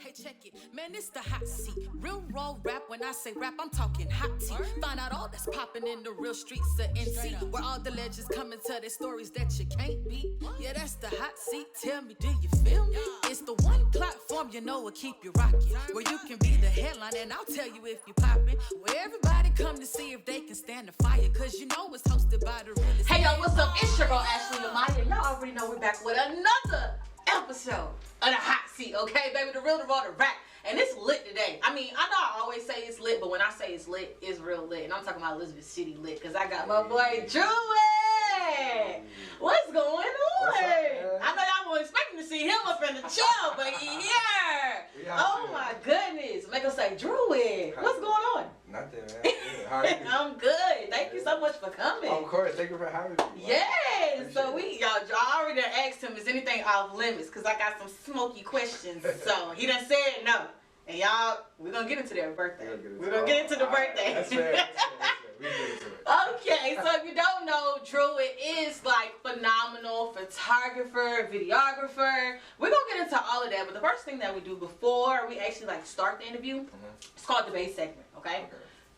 Okay, check it. Man, it's the hot seat. Real raw rap. When I say rap, I'm talking hot tea. Find out all that's popping in the real streets of NC, where all the legends come and tell their stories that you can't beat. Yeah, that's the hot seat. Tell me, do you feel me? It's the one platform you know will keep you rocking, where you can be the headline and I'll tell you if you poppin'. Where everybody come to see if they can stand the fire, cause you know it's hosted by the realest. Hey yo, what's up? It's your girl Ashley Lamaya. Y'all already know we're back with another episode of the hot seat, okay, baby? The real, the raw, the rap. And it's lit today. I mean, I know I always say it's lit, but when I say it's lit, it's real lit. And I'm talking about Elizabeth City lit, because I got my boy Drewitt. What's going on? I know y'all weren't expecting to see him up in the chair, but he here. Oh my goodness. Make us say, Drewitt, what's going on? Nothing, man. How are you? I'm good. Thank you so much for coming. Of course. Thank you for having me. Yes. So y'all already asked him, is anything off limits? Because I got some smoky questions. So he done said no. And y'all, we're going to get into their birthday. We're going to get into the birthday. That's fair. We get into it. Okay, so if you don't know, Drewitt is like phenomenal photographer, videographer. We're going to get into all of that. But the first thing that we do before we actually like start the interview, it's called the base segment, okay?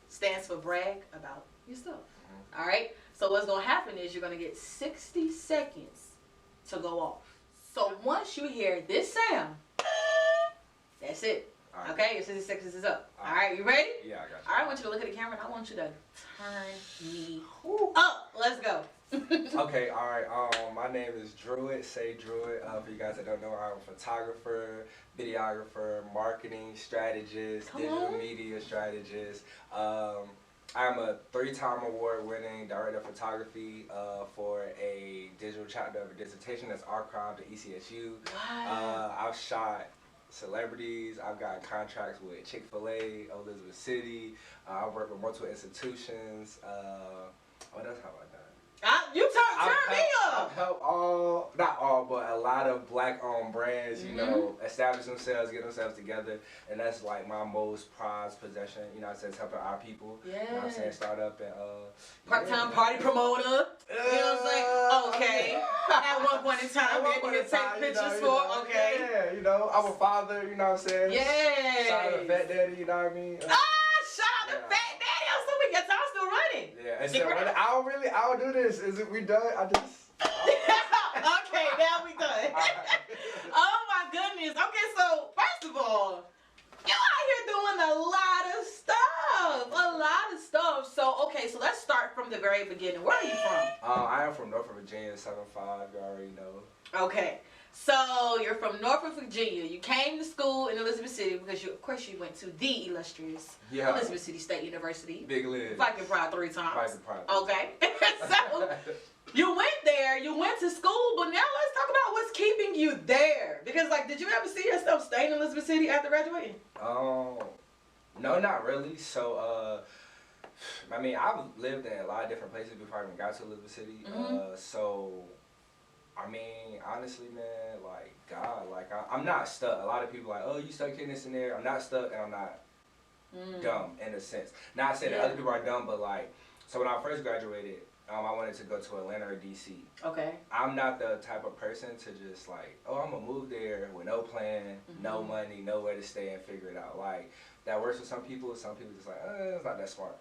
Stands for brag about yourself. All right? So what's going to happen is you're going to get 60 seconds to go off. So once you hear this sound, that's it. Right. Okay, your 60 seconds is up. All right, you ready? Yeah, I got you. All right, I want you to look at the camera and I want you to turn me up. Let's go. Okay, all right. My name is Drewitt. Say Drewitt. For you guys that don't know, I'm a photographer, videographer, marketing strategist, digital media strategist. I'm a 3-time award-winning director of photography for a digital chapter of a dissertation that's archived at ECSU. Wow. I've shot celebrities. I've got contracts with Chick-fil-A, Elizabeth City. I've worked with multiple institutions. What else have I done? You turn me up. I've helped not all, but a lot of black-owned brands, you know, establish themselves, get themselves together, and that's like my most prized possession. You know what I'm saying? Helping our people. Yeah. You know what I'm saying? Start up and part-time party promoter. You know what I'm saying? Okay. At one point in time, maybe you take pictures for. Okay. Yeah, you know, I'm a father. You know what I'm saying? Yeah. Shout out to Fat Daddy. You know what I mean? Shout out to Fat Daddy. So we got time still running. Yeah. And so I don't do this. Is it we done? Okay, now we done. Oh my goodness. Okay, so first of all, you out here doing a lot of stuff. So okay, so let's start from the very beginning. Where are you from? I am from Norfolk, Virginia, 7'5". You already know. Okay. So you're from Norfolk, Virginia. You came to school in Elizabeth City because of course you went to the illustrious Elizabeth City State University. Big Liz. Fighting Pride 3 times. Fighting Pride. Okay. So you went there, you went to school, but now let's talk about what's keeping you there. Because like, did you ever see yourself staying in Elizabeth City after graduating? No, not really. So I mean, I've lived in a lot of different places before I even got to Elizabeth City. So I mean, honestly, man, like, God, like, I'm not stuck. A lot of people are like, oh, you stuck in this and there. I'm not stuck, and I'm not dumb, in a sense. Not saying that other people are dumb, but, like, so when I first graduated, I wanted to go to Atlanta or D.C. Okay. I'm not the type of person to just, like, oh, I'm going to move there with no plan, no money, nowhere to stay and figure it out. Like, that works for some people. Some people just like, it's not that smart.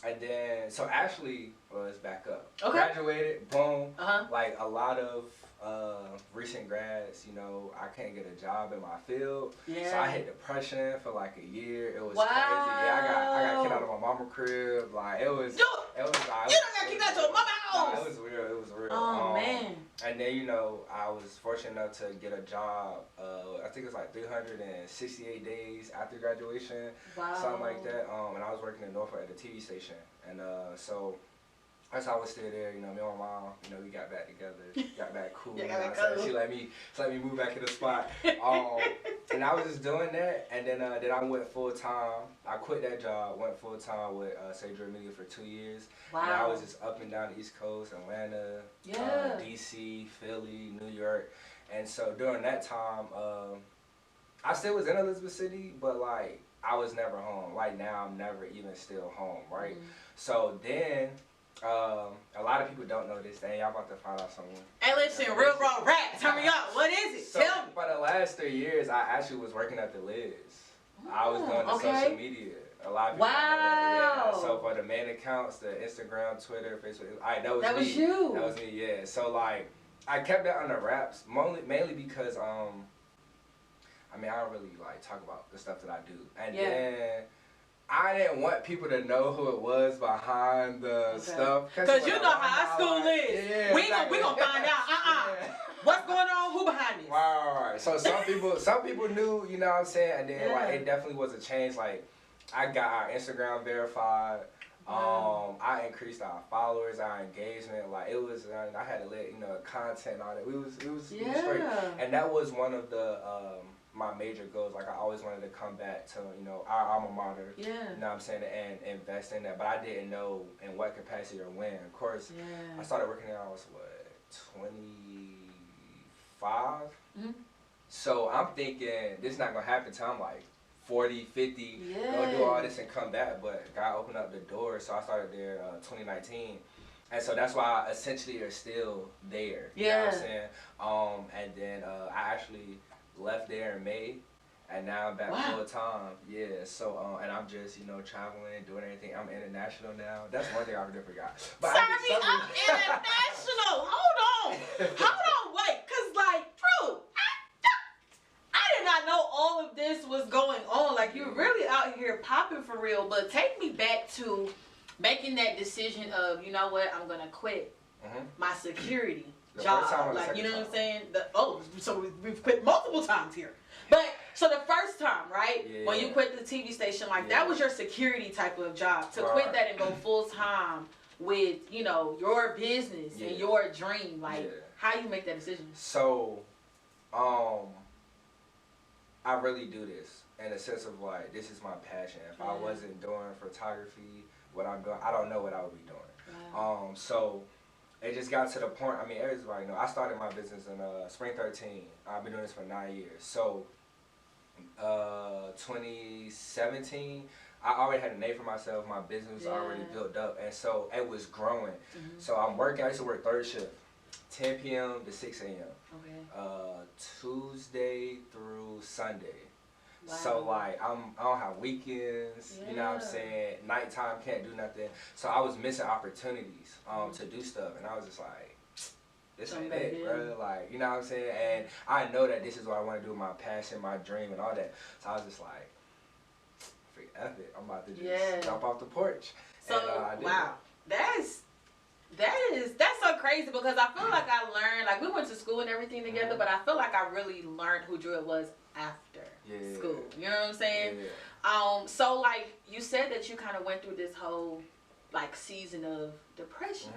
And then, so Ashley was back up. Okay. Graduated, boom. Like a lot of recent grads, you know, I can't get a job in my field. Yeah. So I hit depression for like a year. It was crazy. Yeah, I got kicked out of my mama's crib. Like it was. You don't got kicked out of your mama's house. Nah, it was real. It was real. Oh man. And then, you know, I was fortunate enough to get a job. I think it was like 368 days after graduation. Wow. Something like that. And I was working in Norfolk at the TV station. And so that's how I was still there. You know, me and my mom, you know, we got back together, got back cool. You know, cool. She let me move back in the spot. And I was just doing that. And then I went full time. I quit that job, went full time with Drewitt Media for 2 years. Wow. And I was just up and down the East Coast, Atlanta, DC, Philly, New York. And so during that time, I still was in Elizabeth City, but like I was never home. Like now I'm never even still home, right? So then a lot of people don't know this thing. Y'all about to find out someone. Hey, listen, real raw rap. Turn me up. What is it? So Tell me. For the last 3 years, I actually was working at the Liz. I was doing the social media. A lot of people know that. Yeah. So for the main accounts, the Instagram, Twitter, Facebook, that was you. That was me. Yeah. So like, I kept that under wraps, mainly because I mean, I don't really like talk about the stuff that I do, and then I didn't want people to know who it was behind the stuff. Because you know how our school is. Yeah, we gonna find out. What's going on? Who behind this? Right. So some people knew, you know what I'm saying, and then like it definitely was a change. Like I got our Instagram verified. I increased our followers, our engagement. Like it was, I had to let content on it. We was straight, and that was one of the my major goals. Like I always wanted to come back to our alma mater. Yeah. You know what I'm saying, and invest in that. But I didn't know in what capacity or when. Of course, I started working there. I was 25. So I'm thinking this is not gonna happen till I'm like 40, 50, go do all this and come back. But God opened up the door, so I started there 2019. And so that's why I essentially are still there. You know what I'm saying? And then I actually left there in May, and now I'm back full time. Yeah, so and I'm just traveling, doing everything. I'm international now. That's one thing I really forgot. But Sorry, I'm international. Hold on, wait, cause like, Drew, I did not know all of this was going on. Like you're really out here popping for real. But take me back to making that decision of, you know what, I'm gonna quit my security job. Like, you know what I'm saying? So we've quit multiple times here. But so the first time, right? Yeah. When you quit the TV station, like that was your security type of job. To quit that and go full time with, your business and your dream. Like how you make that decision? So, I really do this in a sense of like, this is my passion. If I wasn't doing photography, what I'm doing, I don't know what I would be doing. Wow. So it just got to the point, I mean, everybody know, I started my business in spring 13. I've been doing this for 9 years. So 2017, I already had a name for myself. My business was already built up. And so it was growing. So I'm working, I used to work third shift, 10 p.m. to 6 a.m. Tuesday through Sunday. Wow. So like I don't have weekends, you know what I'm saying? Nighttime can't do nothing. So I was missing opportunities to do stuff, and I was just like, this ain't it, bro. Like, you know what I'm saying? And I know that this is what I want to do, my passion, my dream, and all that. So I was just like, freak F it, I'm about to just jump off the porch. So and, that's so crazy, because I feel like I learned, like we went to school and everything together, but I feel like I really learned who Drewitt was after school. You know what I'm saying? So like you said that you kind of went through this whole like season of depression.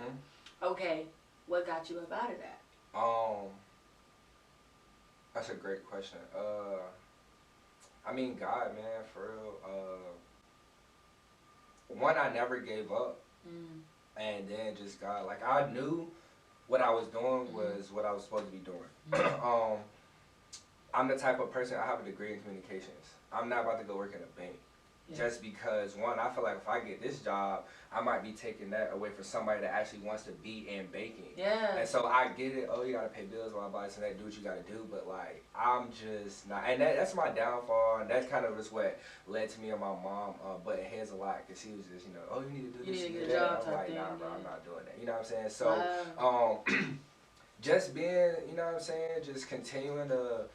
Okay, what got you up out of that? That's a great question. I mean, God, man, for real. One, I never gave up. And then just God, like I knew what I was doing was what I was supposed to be doing. I'm the type of person, I have a degree in communications. I'm not about to go work in a bank. Just because, one, I feel like if I get this job, I might be taking that away from somebody that actually wants to be in banking. And so I get it, you gotta pay bills, blah, blah, so that do what you gotta do, but like, I'm just not, and that's my downfall, and that's kind of just what led to me and my mom butting heads a lot, because she was just, you need to do this, you need to get a job. I'm like, nah, bro, I'm not doing that, you know what I'm saying? So, just being, you know what I'm saying, just continuing to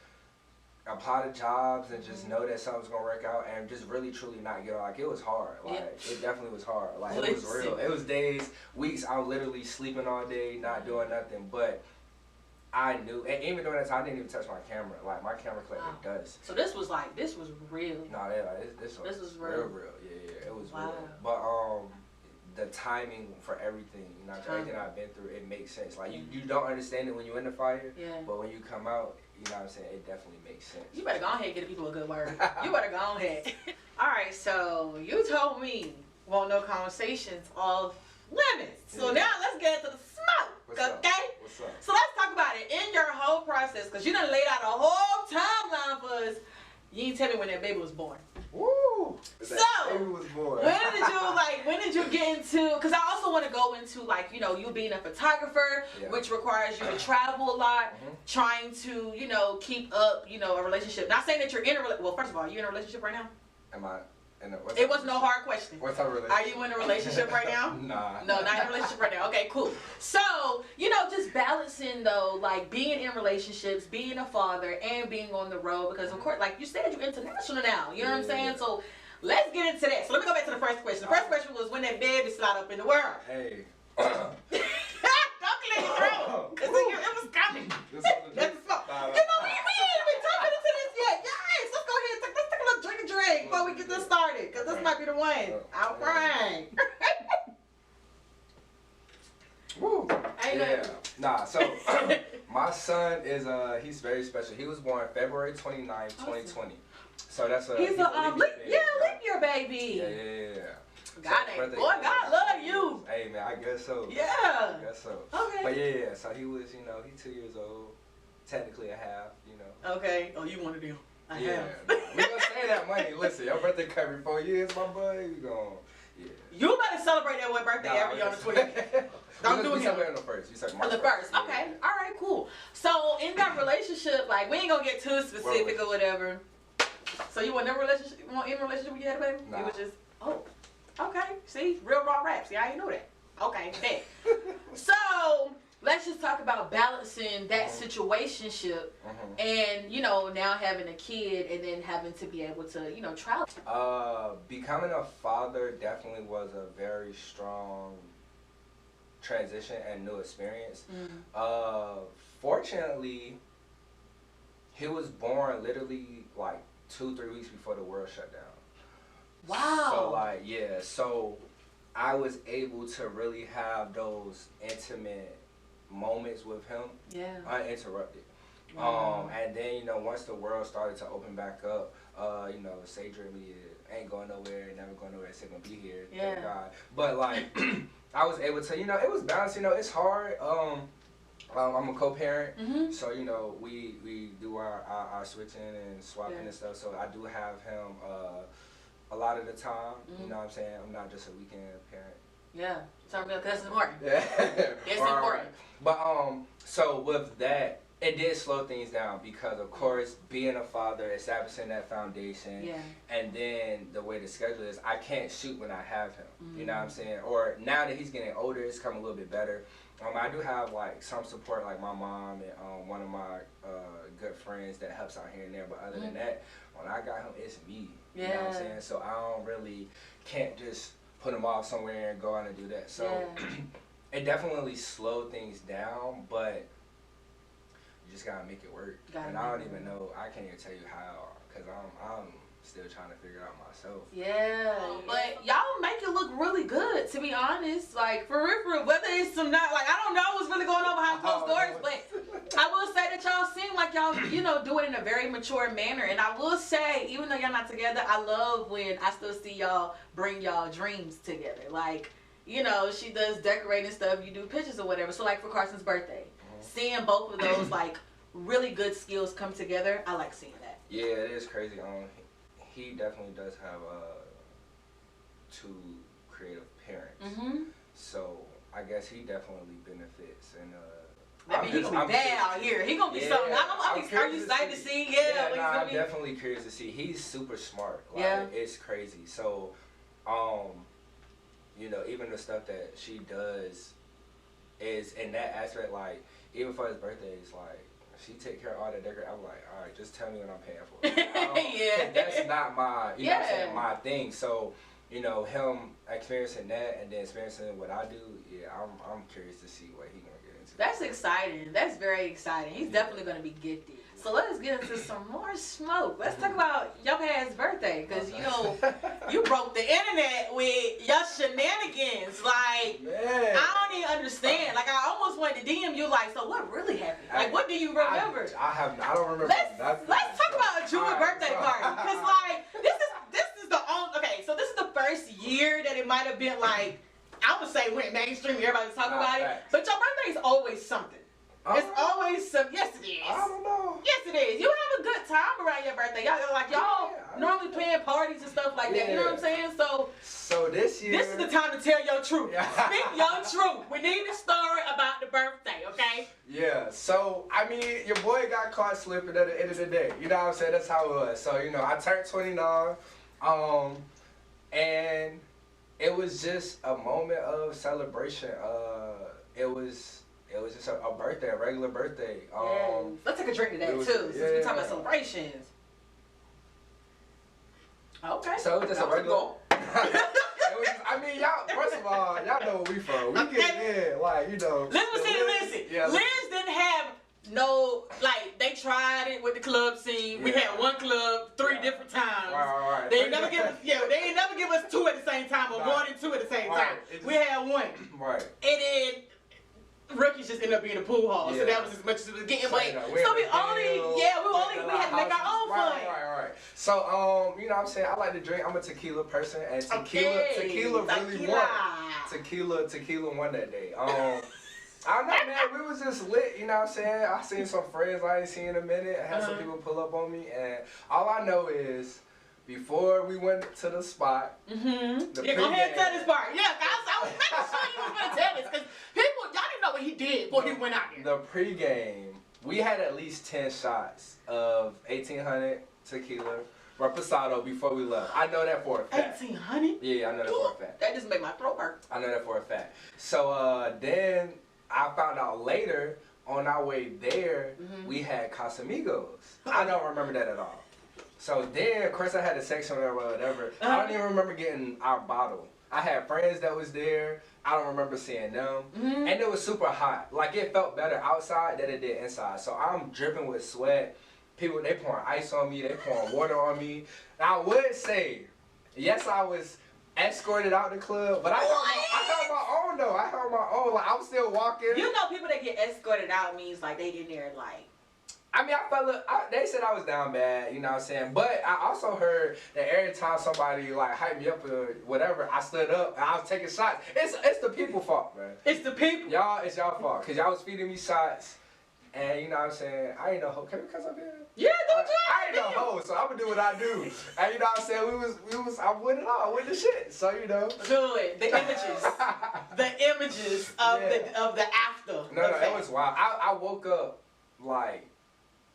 apply to jobs and just know that something's gonna work out, and just really truly not get like, it was hard. Like it definitely was hard. Like it was real. It was days, weeks I was literally sleeping all day, not doing nothing. But I knew, and even during that time I didn't even touch my camera. Like my camera collected dust. So this was real. No, this was real. Yeah, it was real. But the timing for everything, everything I've been through, it makes sense. Like you don't understand it when you're in the fire, but when you come out, you know what I'm saying, it definitely makes sense. You better go ahead and give the people a good word. You better go ahead. Alright, so you told me want no conversations off limits. So now let's get to the smoke. What's up? So let's talk about it in your whole process, because you done laid out a whole timeline for us. You ain't tell me when that baby was born. Woo! So, baby was born. when did you get into, because I also want to go into, like, you know, you being a photographer, which requires you to travel a lot, trying to, you know, keep up, you know, a relationship. Not saying that you're in a relationship. Well, first of all, are you in a relationship right now? Am I? It was no hard question. What's our relationship? Are you in a relationship right now? Nah. No, not in a relationship right now. Okay, cool. So, you know, just balancing though, like being in relationships, being a father, and being on the road, because of course, like you said, you're international now. You know what I'm saying? So let's get into that. So let me go back to the first question. The first question was when that baby slide up in the world. Hey. Don't clear your throat, because it was coming. That's the smoke. You know, we ain't even talking into this yet. Yes, let's go ahead and let's take a little drink before we get this started, because this might be the one. All right. Woo. Yeah. Nah, so my son is he's very special. He was born February 29th, 2020. So that's a he's a leap year baby. Yeah. God, boy, God love you. Hey man, I guess so. Yeah. I guess so. Okay. But yeah. So he was, you know, he's 2 years old, technically a half, you know. Okay. Oh, you wanted him. I have. Nah, we gonna say that money. Listen, your birthday coming 4 years, my boy. We gonna. Yeah. You better celebrate that one birthday every year on the 20th. Don't do it. We celebrate on the first. You said March on the first. Yeah. Okay. All right. Cool. So in that relationship, like we ain't gonna get too specific or whatever. So you want in a relationship when you had a baby? Nah. It was just okay. See, real raw rap. See, I didn't know that. Okay. Bet. So let's just talk about balancing that situationship and, you know, now having a kid and then having to be able to, you know, travel. Becoming a father definitely was a very strong transition and new experience. Fortunately, he was born literally like 2-3 weeks before the world shut down. Wow. So like, yeah, so I was able to really have those intimate moments with him uninterrupted. And then, you know, once the world started to open back up, you know, Sage really ain't going nowhere, never going nowhere, it's gonna be here, thank God. But like I was able to, you know, it was balanced, you know, it's hard. I'm a co-parent, so you know we do our switching and swapping and stuff. So I do have him a lot of the time. You know what I'm saying? I'm not just a weekend parent. Yeah, that's important. Yeah, it's important. But so with that, it did slow things down because of course being a father, establishing that foundation, and then the way the schedule is, I can't shoot when I have him. You know what I'm saying? Or now that he's getting older, it's come a little bit better. I do have like some support, like my mom and one of my good friends that helps out here and there. But other than that, when I got him, it's me. You know what I'm saying? So I don't really can't just put him off somewhere and go out and do that. So it definitely slowed things down, but you just gotta make it work. And I don't even know. I can't even tell you how, because I'm still trying to figure it out myself. But y'all make it look really good, to be honest. Like, for real, whether it's some not, like, I don't know what's really going on behind closed doors, but I will say that y'all seem like y'all, you know, do it in a very mature manner. And I will say, even though y'all not together, I love when I still see y'all bring y'all dreams together. Like, you know, she does decorating stuff, you do pictures or whatever. So, like, for Carson's birthday, seeing both of those, like, really good skills come together, I like seeing that. Yeah, it is crazy. He definitely does have two creative parents, so I guess he definitely benefits. And maybe he's gonna be bad out here. He gonna be something. Are you excited to see? I'm definitely curious to see. He's super smart. Like, it's crazy. So, you know, even the stuff that she does is in that aspect. Like, even for his birthday, it's like, she take care of all the decoration. I'm like, all right, just tell me what I'm paying for. That's not my, you know what I'm saying, my thing. So, you know, him experiencing that and then experiencing what I do, I'm curious to see what he gonna get into. That's exciting. That's very exciting. He's definitely gonna be gifted. So let's get into some more smoke. Let's talk about your dad's birthday, because you know you broke the internet with your shenanigans. Like, I don't even understand. Like, I almost wanted to DM you. Like, so what really happened? Like, what do you remember? I don't remember. Let's talk about a Drewitt birthday party, because like this is the only. Okay, so this is the first year that it might have been like, I would say went mainstream. Everybody was talking about it, but your birthday is always something. It's always some. Yes, it is. I don't know. Yes, it is. You have a good time around your birthday. Y'all normally plan parties and stuff like that. You know what I'm saying? So this year, this is the time to tell your truth. Speak your truth. We need a story about the birthday, okay? Yeah. So I mean, your boy got caught slipping at the end of the day. You know what I'm saying? That's how it was. So I turned 29, and it was just a moment of celebration. It was just a birthday, a regular birthday. Let's take a drink to that too, since we're talking about celebrations. Okay. So it was just a regular. I mean, y'all. First of all, y'all know where we from. We get in, Listen. Yeah, Liz didn't have no, they tried it with the club scene. We had one club 3 different times. Right. They ain't never give us, they ain't never give us 2 at the same time or more than 2 at the same time. We had 1. Right. And then rookies just ended up being a pool hall, so that was as much as it was getting. We had to make our own fun. Right. So, you know what I'm saying? I like to drink. I'm a tequila person, and tequila really won. Tequila won that day. I don't know, man. We was just lit, you know what I'm saying? I seen some friends I ain't seen in a minute. I had some people pull up on me, and all I know is before we went to the spot, go ahead and tell this part. Yeah, I was making sure you was gonna tell this, because y'all didn't know what he did before he went out there. The pregame, we had at least 10 shots of 1800 tequila reposado before we left. I know that for a fact. 1800? Yeah, I know that for a fact. That just made my throat hurt. I know that for a fact. So then I found out later on our way there, we had Casamigos. I don't remember that at all. So then, of course, I had a section or whatever. I don't even remember getting our bottle. I had friends that was there. I don't remember seeing them. And it was super hot. Like, it felt better outside than it did inside. So I'm dripping with sweat. People, they pouring ice on me. They pouring water on me. And I would say, yes, I was escorted out the club, but I held my own, though. I held my own. Like, I was still walking. You know, people that get escorted out means, they in there, I mean, they said I was down bad, you know what I'm saying? But I also heard that every time somebody, hyped me up or whatever, I stood up and I was taking shots. It's the people's fault, man. It's the people. It's y'all fault. Because y'all was feeding me shots. And, you know what I'm saying? I ain't no hoe. Can we cuss up here? Yeah, don't you? I ain't no hoe, so I'm going to do what I do. And, you know what I'm saying? I win it all. I win the shit. So, Good. The images. The images of the after. No, it was wild. I woke up,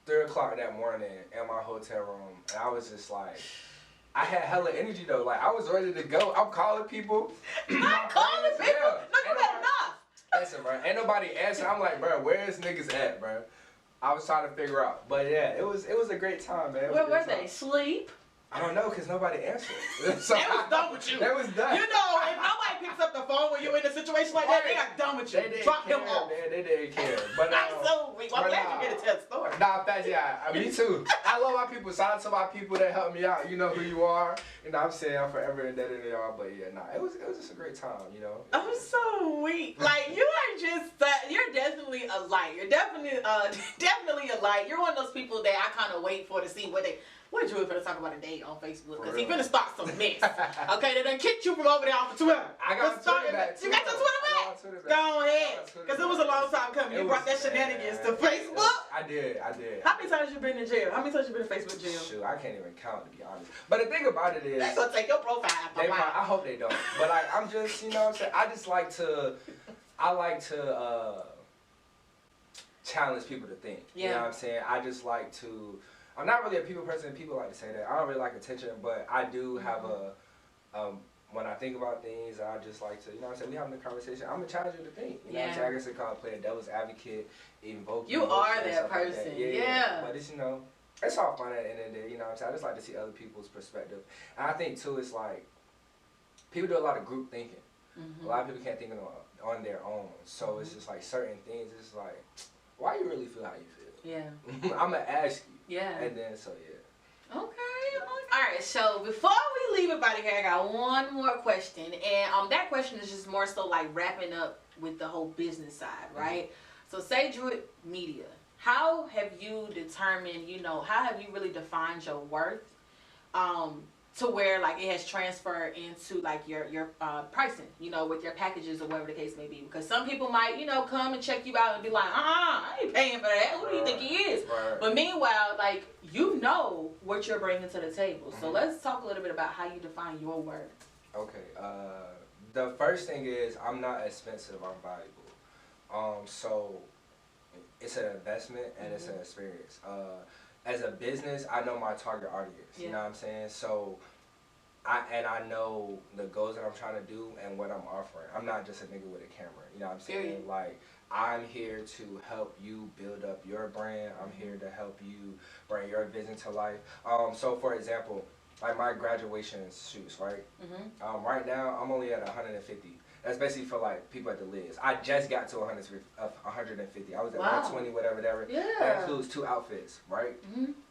3 o'clock that morning in my hotel room, and I was just I had hella energy though. I was ready to go. I'm calling people. Not calling people? Yeah. No, you got enough. Listen, bro, ain't nobody answering. I'm like, bro, where's niggas at, bro? I was trying to figure out. But yeah, it was a great time, man. Where were they? Sleep? I don't know, because nobody answered. So they was done with you. They was done. If nobody picks up the phone when you're in a situation like that, they got done with you. Drop him off. They didn't care. But I'm so weak. I'm glad you get to tell the story. Nah, me too. I love my people. Shout out to my people that helped me out. You know who you are. You know what I'm saying? I'm forever indebted to y'all. But yeah, it was just a great time, I'm so weak. You are just, you're definitely a light. You're definitely a light. You're one of those people that I kind of wait for to see what Drewitt finna talk about a date on Facebook, because he finna start some mess. Okay, they done kicked you from over there off of Twitter. I got Twitter back. You got your Twitter back? Go ahead. Because it was a long time coming. You brought that shenanigans to Facebook. I did. How many times you been in jail? How many times you been in Facebook jail? Shoot, I can't even count, to be honest. But the thing about it is, they're gonna take your profile. I hope they don't. But I'm just, you know what I'm saying? I just like to challenge people to think. Yeah. You know what I'm saying? I just like to. I'm not really a people person. People like to say that. I don't really like attention, but I do have when I think about things, I just like to, you know what I'm saying? We having a conversation. I'm going to challenge you to think. You know what I'm saying? I guess they call it play a devil's advocate, invoke. You are that person. Like that. Yeah. But it's, it's all fun at the end of the day. You know what I'm saying? I just like to see other people's perspective. And I think, too, it's people do a lot of group thinking. A lot of people can't think on their own. So it's just certain things, it's why you really feel how you feel? Yeah. I'm going to ask you. Yeah. And then, so yeah. Okay. All right. So before we leave everybody here, I got one more question, and that question is just more so wrapping up with the whole business side, right? So say Drewitt Media. How have you determined? How have you really defined your worth? To where it has transferred into your pricing, with your packages or whatever the case may be. Because some people might, come and check you out and be like, I ain't paying for that. Who do you think he is? Right. But meanwhile, you've you know what you're bringing to the table. So let's talk a little bit about how you define your worth. Okay. The first thing is I'm not expensive. I'm valuable. So it's an investment and it's an experience. As a business, I know my target audience. You know what I'm saying? So I know the goals that I'm trying to do and what I'm offering. I'm not just a nigga with a camera. You know what I'm saying? Period. Like, I'm here to help you build up your brand. I'm here to help you bring your vision to life. So for example, like my graduation shoots, right? Right now, I'm only at 150. That's basically for like people at the Liz. I just got to 150. I was at 120, whatever. Yeah. That includes 2 outfits, right?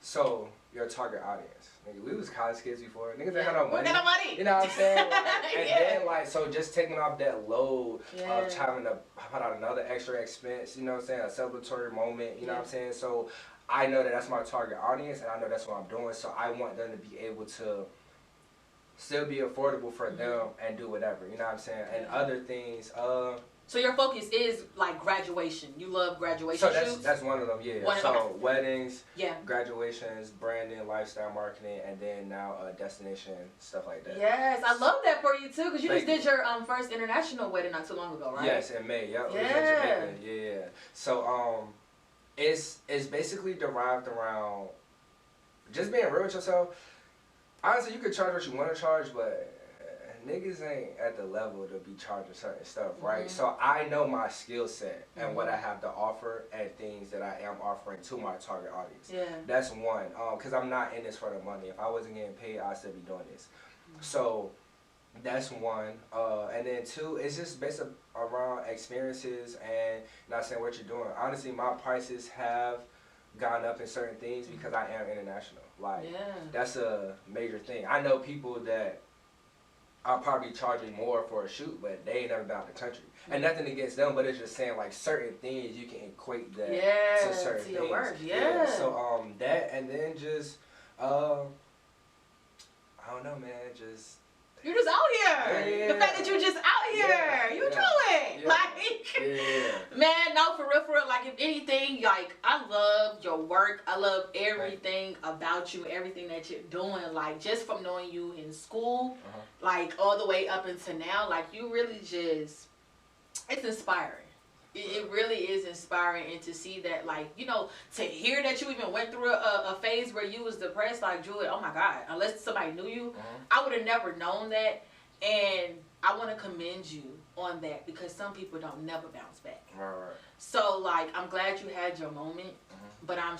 So your target audience. Nigga, we was college kids before. Niggas ain't had no money. We got no money. You know what I'm saying? Like, and then like, so just taking off that load of having to put out another extra expense, you know what I'm saying? A celebratory moment, you know what I'm saying? So I know that that's my target audience and I know that's what I'm doing. So I want them to be able to still be affordable for them and do whatever, you know what I'm saying? And other things, so your focus is like graduation. You love graduation shoots? So that's one of them, So weddings, graduations, branding, lifestyle marketing, and then now destination, stuff like that. Yes, I love that for you too, because you just did your first international wedding not too long ago, right? Yes, in May. Yep. Yeah. Yeah. So it's basically derived around just being real with yourself. Honestly, you could charge what you want to charge, but niggas ain't at the level to be charging certain stuff, right? So I know my skill set and what I have to offer and things that I am offering to my target audience. Yeah. That's one, because I'm not in this for the money. If I wasn't getting paid, I'd still be doing this. So that's one. And then 2, it's just based around experiences and not saying what you're doing. Honestly, my prices have gone up in certain things because I am international. Like, that's a major thing. I know people that are probably charging more for a shoot, but they ain't never been out the country. And nothing against them, but it's just saying like certain things you can equate that to certain things. Your work. So that, and then just I don't know, man, just you're just out here. The fact that you're just out here, you do it. Like, man, no, for real. Like, if anything, like, I love your work. I love everything about you, everything that you're doing. Like, just from knowing you in school, like, all the way up until now, like, you really just, it's inspiring. It really is inspiring, and to see that, like, you know, to hear that you even went through a phase where you was depressed, like, Drewitt, oh my God, unless somebody knew you, I would have never known that, and I want to commend you on that, because some people don't never bounce back. Right. So, like, I'm glad you had your moment, but I'm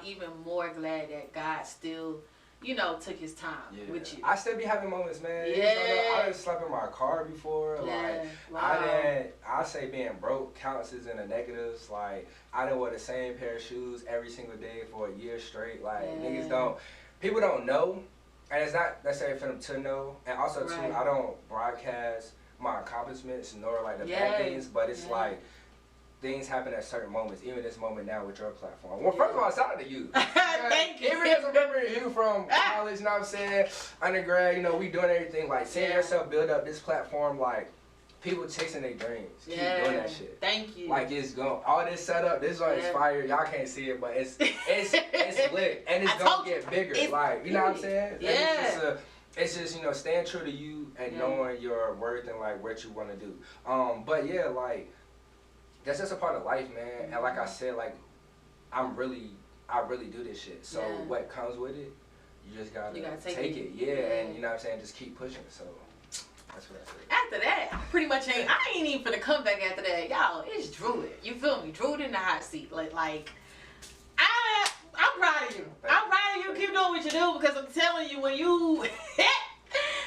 even more glad that God still, you know, took his time with you. I still be having moments, man. I done slept in my car before. I say being broke counts as in the negatives. Like, I done wore the same pair of shoes every single day for a year straight. Like, people don't know, and it's not necessary for them to know. And also, too, I don't broadcast my accomplishments nor like the bad things, but it's like, things happen at certain moments, even this moment now with your platform. Well, first of all, shout out to you. Thank you. Even just remembering you from college, you know what I'm saying, undergrad, you know, we doing everything, like, seeing yourself build up this platform, like, people chasing their dreams. Keep doing that shit. Thank you. Like, it's going, all this setup, this joint is fire. Y'all can't see it, but it's lit. And it's going to get bigger. Like, you know what I'm saying? Yeah. It's just, you know, staying true to you and knowing your worth and, like, what you want to do. But, yeah, like, that's just a part of life, man. And like I said, like, I really do this shit. So what comes with it, you just gotta take it. And you know what I'm saying, just keep pushing. So that's what I said. After that, I ain't even finna come back after that. Y'all, it's Drewitt. You feel me? Drewitt in the hot seat. Like I'm proud of you. I'm proud of you. Keep doing what you do, because I'm telling you, when you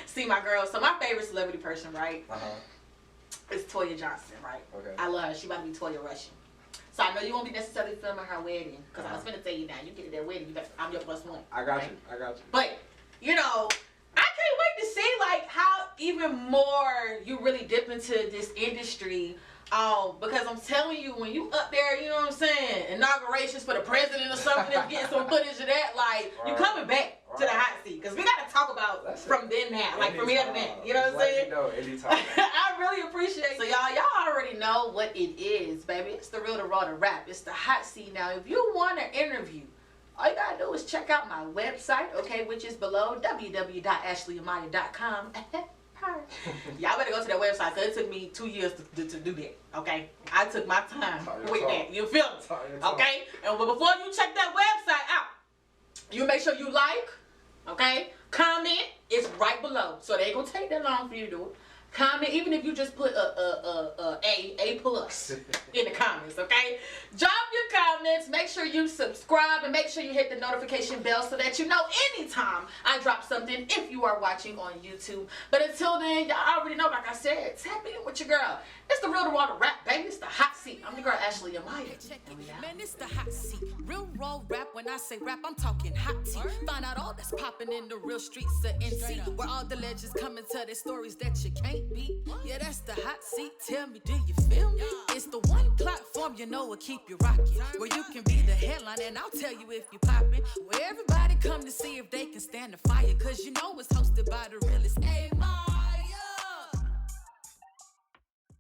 see my girl, so my favorite celebrity person, right? It's Toya Johnson, right? Okay. I love her. She about to be Toya Russian. So I know you won't be necessarily filming her wedding, because I was finna tell you now, you get to that wedding, I'm your plus one. I got you. But, you know, I can't wait to see, like, how even more you really dip into this industry. Because I'm telling you, when you up there, you know what I'm saying, inaugurations for the president or something, and getting some footage of that, like, you coming back to the hot seat, because we got to talk about from then now, like, from here to then, you know what I'm saying? Anytime. I really appreciate it. So y'all already know what it is, baby. It's the real, the raw, the rap. It's the hot seat. Now, if you want to interview all you gotta do is check out my website, okay, which is below, www.ashleyamaya.com. Y'all better go to that website because it took me 2 years to do that, okay? I took my time with that. You feel me? Okay? And before you check that website out, you make sure you like, okay? Comment. It's right below. So they ain't gonna take that long for you to do it. Comment, even if you just put A plus in the comments, okay? Drop your comments, make sure you subscribe, and make sure you hit the notification bell so that you know anytime I drop something if you are watching on YouTube. But until then, y'all already know, like I said, tap in with your girl. It's the Real to Raw Rap, baby. It's the hot seat. I'm the girl, Ashley Amaya. Man, it's the hot seat. Real raw rap. When I say rap, I'm talking hot tea. Find out all that's popping in the real streets of NC, where all the legends come and tell their stories that you can't beat. Yeah, that's the hot seat. Tell me, do you feel me? It's the one platform you know will keep you rocking, where you can be the headline and I'll tell you if you poppin'. Where everybody come to see if they can stand the fire, cause you know it's hosted by the realest. Hey,